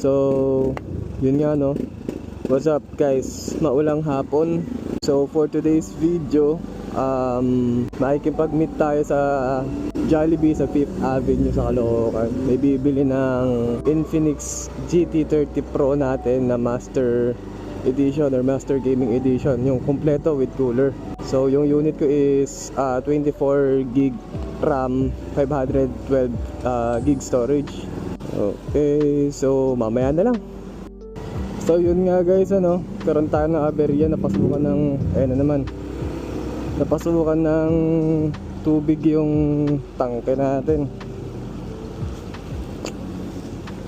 So, yun nga no. What's up guys? Maulang hapon. So, for today's video, makikipag-meet tayo sa Jollibee sa 5th Avenue sa Caloocan. May bibili ng Infinix GT30 Pro natin na Master Edition or Master Gaming Edition, yung kompleto with cooler. So yung unit ko is 24 gig RAM, 512 gig storage. Okay, so mamaya na lang. So yun nga guys, ano, karoon tayo ng aberya, napasukan ng napasukan ng tubig yung tangke natin.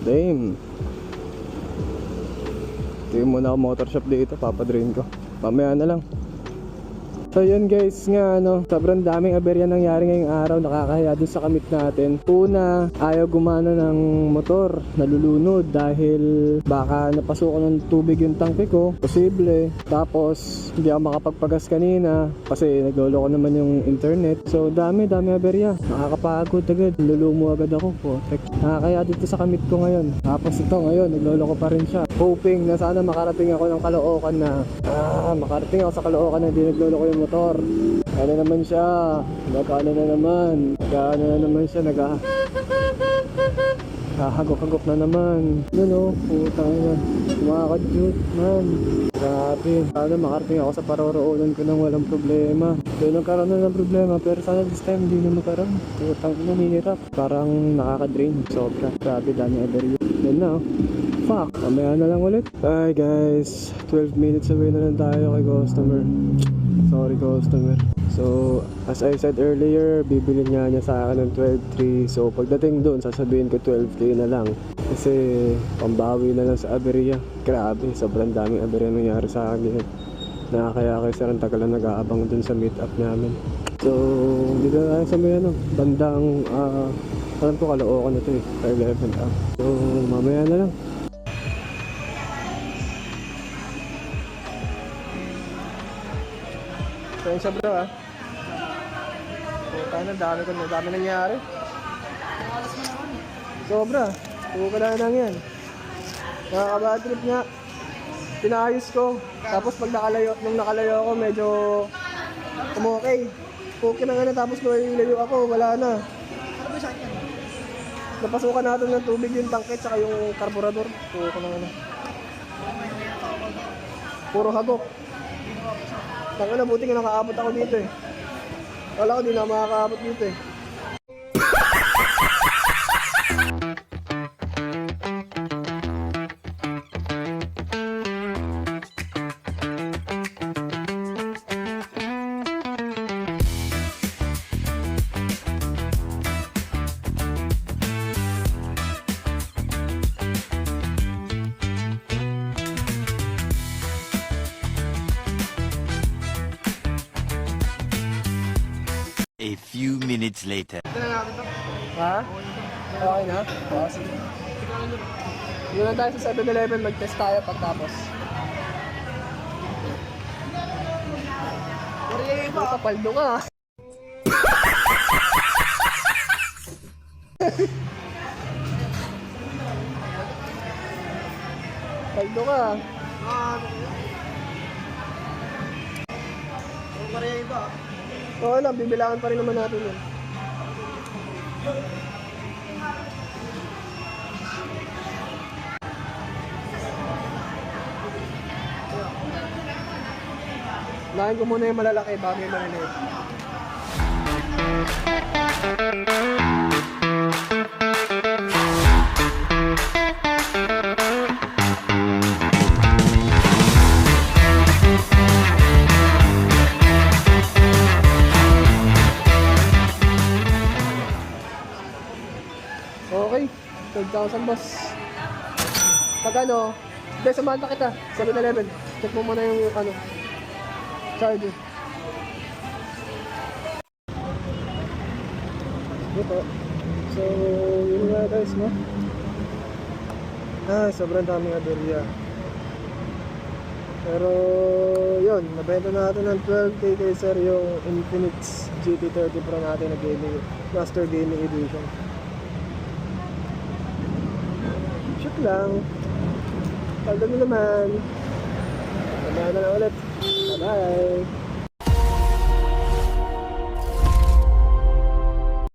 Damn. Tingin muna ako motor shop dito, papadrain ko. Mamaya na lang. So yun guys nga, ano, sobrang daming aberya nangyari ngayong araw. Nakakahiya dun sa kamit natin. Una, ayaw gumana ng motor, nalulunod dahil baka napasukan ng tubig yung tangke ko, posible. Tapos hindi ako makapagpagas kanina kasi nagloloko naman yung internet. So dami aberya, nakakapagod agad, lulumo agad ako po. Nakakahiya dito sa kamit ko ngayon. Tapos ito ngayon, nagloloko pa rin siya, hoping na sana makarating ako ng Caloocan na makarating ako sa Caloocan na hindi nagloloko yung motor. Ano naman siya, nagkaano na naman siya, hagok-hagok na naman. Yun o, putang ina, makaka-jute man. Grabe, sana makarating ako sa paroroonan ko nang walang problema. Doon nagkaroon na ng problema, pero sana this time hindi na magkaroon. Putang ina, nahihirap, parang nakaka-drain, sobra. Grabe, dami aberya. Yan na o, fuck, mamaya na lang ulit. Bye guys, 12 minutes away na lang tayo kay customer. Sorry customer. So as I said earlier, bibili niya sa akin ng 12.3. So pagdating doon, sasabihin ko 12K na lang kasi pambawi na lang sa aberya. Grabe, sobrang daming aberya nangyari sa akin. Nakakaya kasi ang tagal na nag-aabang doon sa meet up namin. So dito na tayo sa may bandang alam ko Caloocan na to eh, 11 up. So mamaya na lang. Kaya bro dami nangyari. Sobra, tuka na lang yan. Nakaka-bad trip nga. Pinayos ko. Tapos pag nung nakalayo ako, medyo okay. Okay na nga, tapos nung ilayo ako, wala na. Napasukan natin ng tubig yung tangke tsaka yung karburador. Tuka na nga. Puro hagok. Tanga na, buti nga nakaabot ako dito eh. Wala ko, di na makakaabot dito eh. A few minutes later. Ha? Okay na? Oo, sige. Yun lang tayo sa 7-Eleven, mag-test tayo pagtapos. Puta, paldo ka. Paldo ka. Oo lang, bibilangan pa rin naman natin yun. Lain ko muna yung malalaki bago yung maliliit. Okay, 12,000 boss. Pag ano, hindi, samahan pa kita, 7-Eleven. Check mo muna yung ano, charger. Ito. So, yun nga guys, no? Sobrang daming aberya. Pero, yun, nabenta natin ng 12K kay sir yung Infinix GT30 Pro natin na gaming, Master Gaming Edition. Shit lang. Paldo mo naman. Mamaya na lang ulit. Bye-bye.